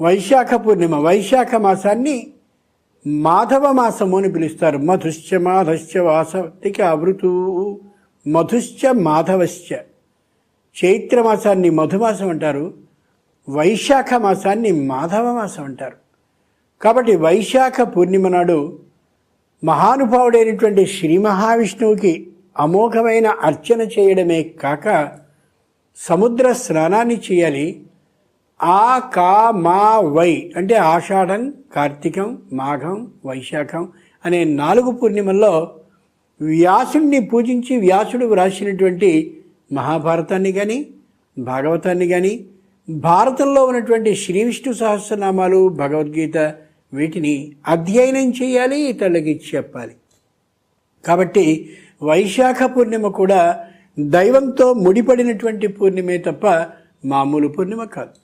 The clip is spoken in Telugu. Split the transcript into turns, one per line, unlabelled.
వైశాఖ పూర్ణిమ. వైశాఖ మాసాన్ని మాధవ మాసము అని పిలుస్తారు. మధుశ్చ మాధశ్చ వాసతికి అవృతూ మధుశ్చ మాధవశ్చ. చైత్రమాసాన్ని మధుమాసం అంటారు, వైశాఖ మాసాన్ని మాధవ మాసం అంటారు. కాబట్టి వైశాఖ పూర్ణిమ నాడు మహానుభావుడైనటువంటి శ్రీ మహావిష్ణువుకి అమోఘమైన అర్చన చేయడమే కాక సముద్ర స్నానాన్ని చేయాలి. ఆ కా మా వై అంటే ఆషాఢం, కార్తీకం, మాఘం, వైశాఖం అనే 4 పూర్ణిమల్లో వ్యాసుడిని పూజించి వ్యాసుడు వ్రాసినటువంటి మహాభారతాన్ని కానీ, భాగవతాన్ని కానీ, భారతంలో ఉన్నటువంటి శ్రీ విష్ణు సహస్రనామాలు, భగవద్గీత వీటిని అధ్యయనం చేయాలి, ఇతరులకి చెప్పాలి. కాబట్టి వైశాఖ పూర్ణిమ కూడా దైవంతో ముడిపడినటువంటి పూర్ణిమే తప్ప మామూలు పూర్ణిమ కాదు.